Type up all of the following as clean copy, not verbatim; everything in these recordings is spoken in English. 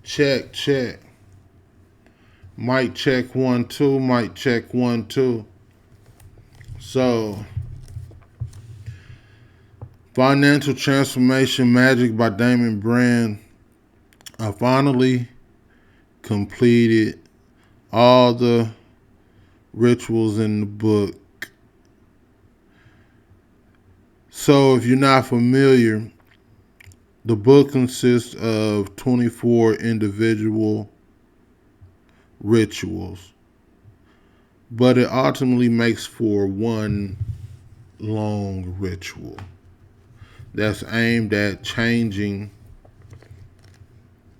Check, check. Mic check 1 2. Mic check 1 2. So, Financial Transformation Magic by Damon Brand. I finally completed all the rituals in the book. So, if you're not familiar, the book consists of 24 individual rituals, but it ultimately makes for one long ritual that's aimed at changing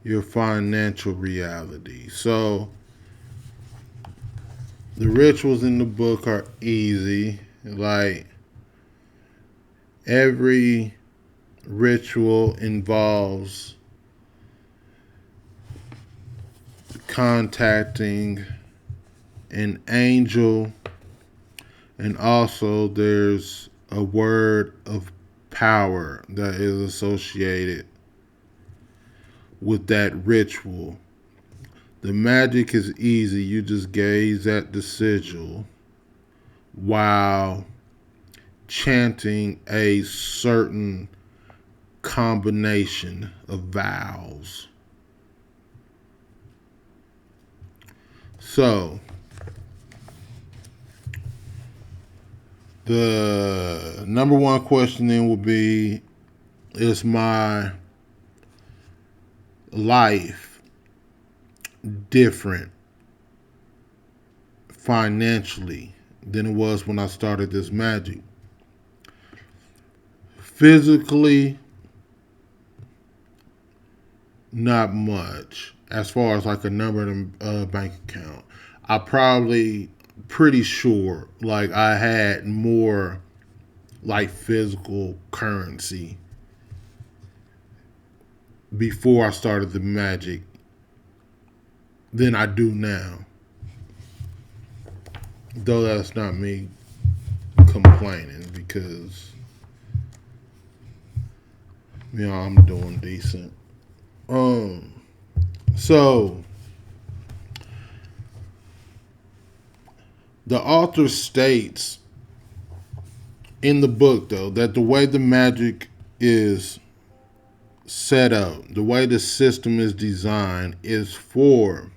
your financial reality. So, the rituals in the book are easy. Like, every ritual involves contacting an angel, and also there's a word of power that is associated with that ritual. The magic is easy. You just gaze at the sigil while chanting a certain combination of vowels. So, the number one question then will be, is my life different financially than it was when I started this magic? Physically, not much. As far as like a number in a bank account, I probably pretty sure like I had more like physical currency before I started the magic than I do now. Though that's not me complaining, because I'm doing decent. So the author states in the book, though, that the way the magic is set up, the way the system is designed, is for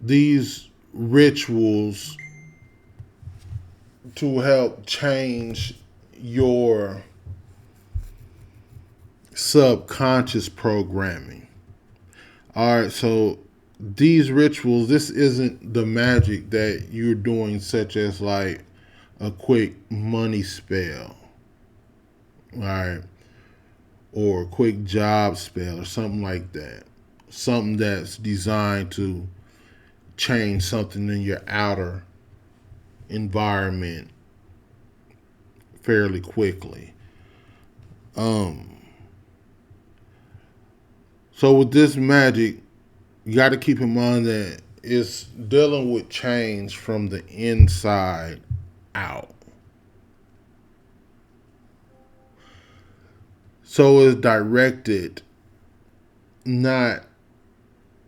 these rituals to help change your subconscious programming. All right, so these rituals, this isn't the magic that you're doing, such as like a quick money spell, all right, or a quick job spell, or something like that. Something that's designed to change something in your outer environment fairly quickly. So with this magic, you got to keep in mind that it's dealing with change from the inside out. So it's directed not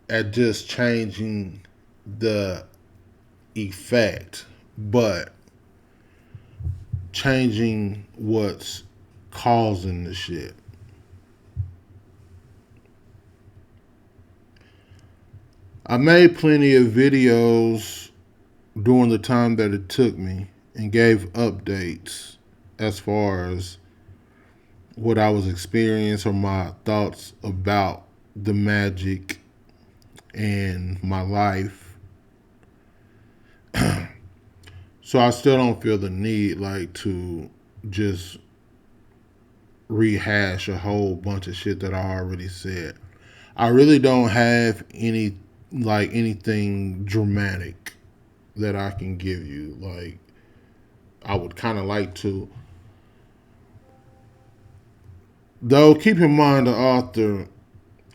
at just changing the effect, but changing what's causing the shit. I made plenty of videos during the time that it took me and gave updates as far as what I was experiencing or my thoughts about the magic and my life. So I still don't feel the need like to just rehash a whole bunch of shit that I already said. I really don't have anything dramatic that I can give you. Like, I would kind of like to. Though, keep in mind the author,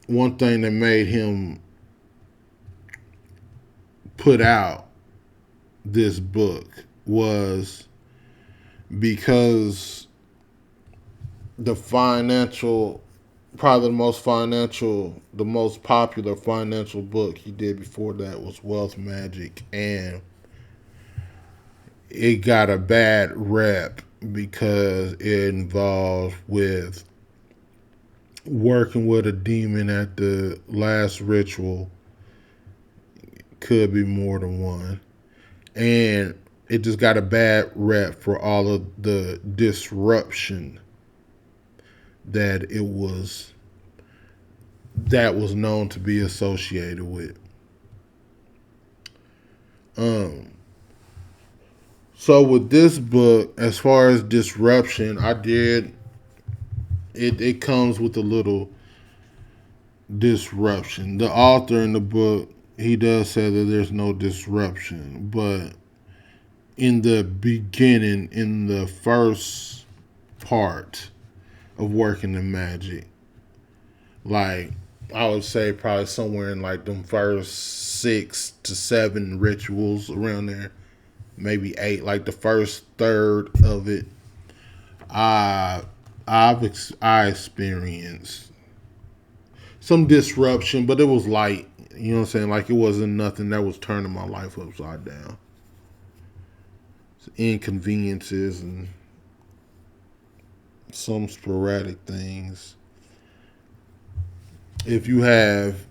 one thing that made him put out this book was because the financial probably the most popular financial book he did before that was Wealth Magic, and it got a bad rep because it involved with working with a demon at the last ritual. Could be more than one, and it just got a bad rep for all of the disruption that was known to be associated with. Um, so with this book, as far as disruption, I did it. It comes with a little disruption. The author in the book, he does say that there's no disruption, but in the beginning, in the first part of working in magic, like I would say probably somewhere in like them first 6 to 7 rituals around there, maybe 8, like the first third of it, I I experienced some disruption, but it was light. You know what I'm saying? Like it wasn't nothing that was turning my life upside down. Inconveniences and some sporadic things. If you have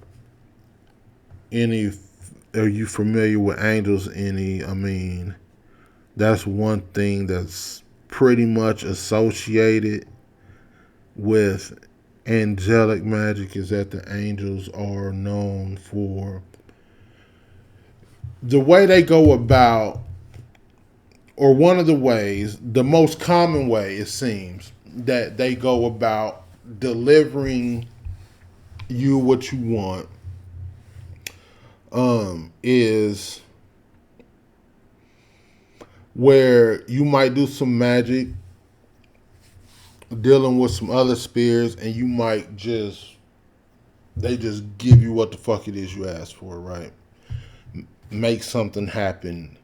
any, are you familiar with angels? Any? I mean, that's one thing that's pretty much associated with angelic magic is that the angels are known for the way they go about, or one of the ways, the most common way it seems, that they go about delivering you what you want, is where you might do some magic dealing with some other spirits, and you might just, they just give you what the fuck it is you asked for, right? Make something happen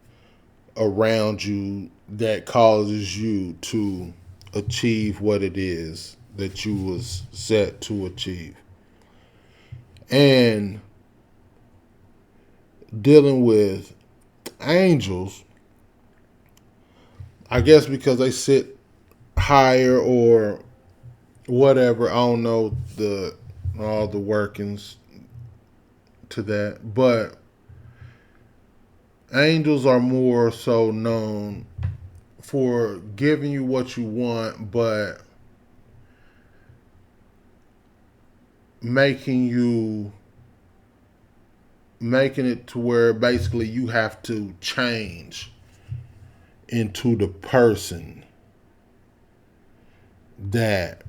around you that causes you to achieve what it is that you was set to achieve. And dealing with angels, I guess because they sit higher or whatever, I don't know all the workings to that, but angels are more so known for giving you what you want, but making it to where basically you have to change into the person that,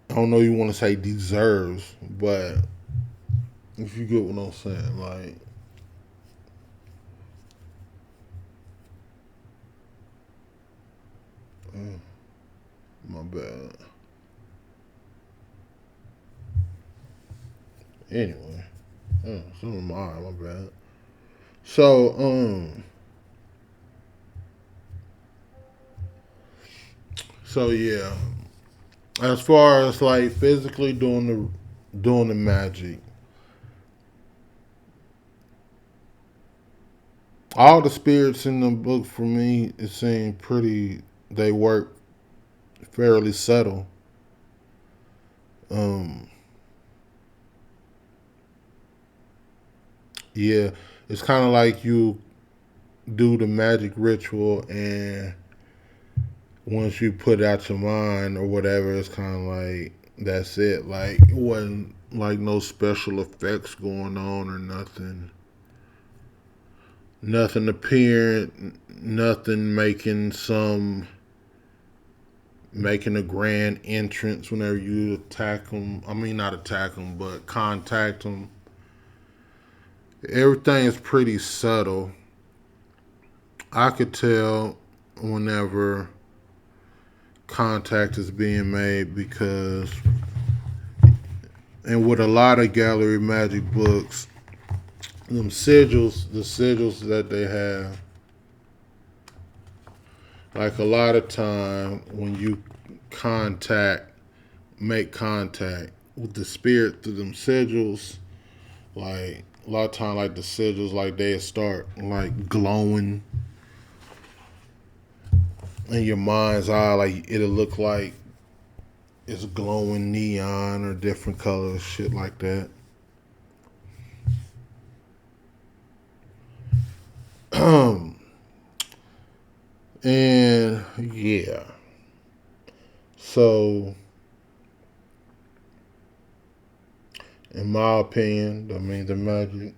I don't know, you want to say deserves, but if you get what I'm saying, like, my bad. Anyway, something in my eye, my bad. So, yeah, as far as like physically doing the magic, all the spirits in the book for me, it seemed pretty. They work fairly subtle. Um, yeah, it's kind of like you do the magic ritual, and once you put it out your mind or whatever, it's kind of like that's it. Like it wasn't like no special effects going on or nothing. Nothing appearing, nothing making a grand entrance whenever you attack them. I mean, not attack them, but contact them. Everything is pretty subtle. I could tell whenever contact is being made because, and with a lot of gallery magic books, them sigils, the sigils that they have, like a lot of time when you contact, make contact with the spirit through them sigils. Like a lot of time, like the sigils, like they start like glowing in your mind's eye. Like it'll look like it's glowing neon or different colors, shit like that. And yeah, so in my opinion, I mean the magic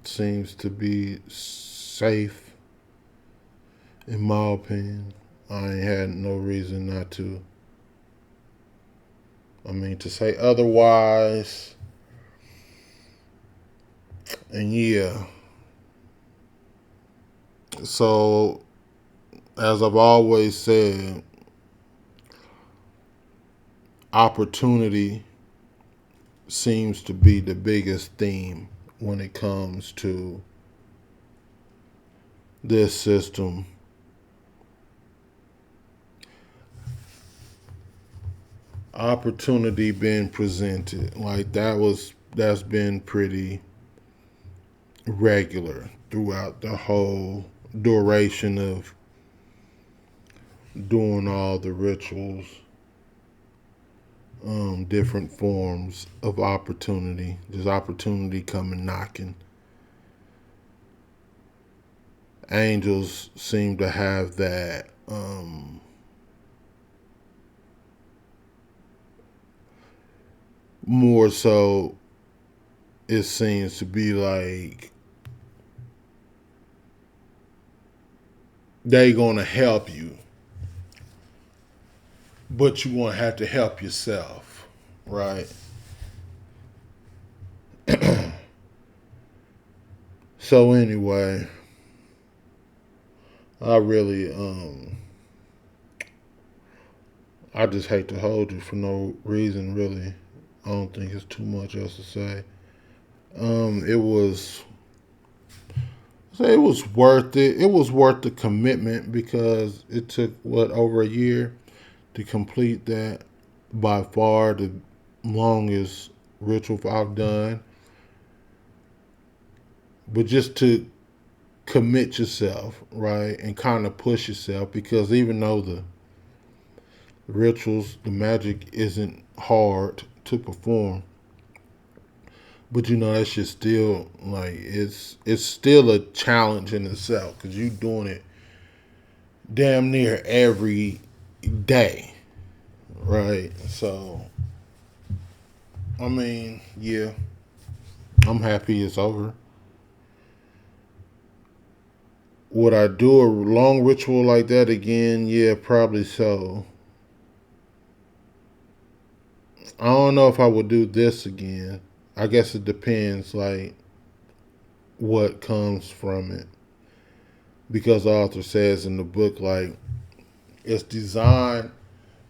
seems to be safe. In my opinion, I ain't had no reason not to. I mean to say otherwise. And yeah, so as I've always said, opportunity seems to be the biggest theme when it comes to this system. Opportunity being presented like that's been pretty regular throughout the whole duration of doing all the rituals, different forms of opportunity, just opportunity coming knocking. Angels seem to have that more so. It seems to be like they gonna help you, but you gonna have to help yourself, right? So anyway, I really I just hate to hold you for no reason really. I don't think it's too much else to say. It was say it was worth it. It was worth the commitment because it took what over a year to complete that. By far the longest ritual I've done. But just to commit yourself, right, and kind of push yourself because even though the rituals, the magic isn't hard to perform, but you know that shit still like it's still a challenge in itself because you doing it damn near every day, right? So I mean, yeah, I'm happy it's over. Would I do a long ritual like that again? Yeah, probably so. I don't know if I would do this again. I guess it depends, like, what comes from it. Because the author says in the book, like, it's designed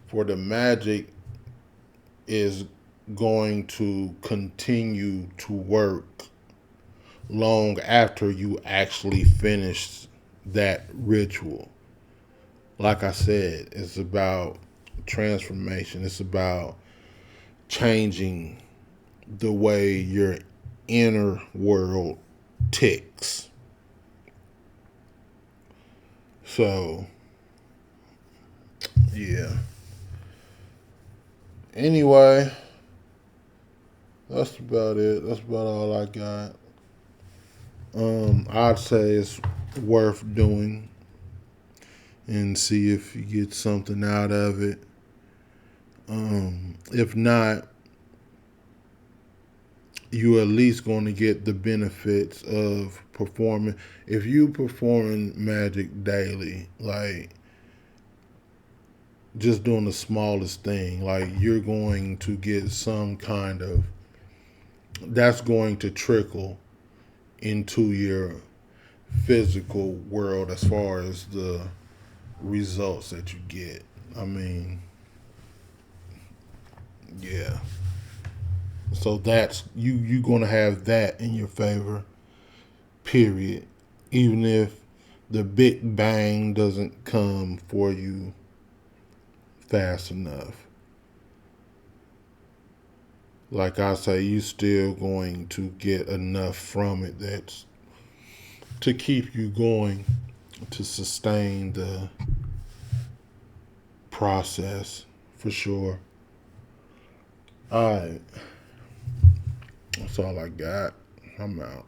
for the magic is going to continue to work long after you actually finish that ritual. Like I said, it's about transformation, it's about changing the way your inner world ticks. So, yeah. Anyway, that's about it. That's about all I got. I'd say it's worth doing and see if you get something out of it. If not, you at least going to get the benefits of performing. If you performing magic daily, like just doing the smallest thing, like you're going to get some kind of that's going to trickle into your physical world as far as the results that you get. I mean, yeah. So that's you gonna have that in your favor, period. Even if the big bang doesn't come for you fast enough. Like I say, you still going to get enough from it that's to keep you going, to sustain the process for sure. All right, that's all I got. I'm out.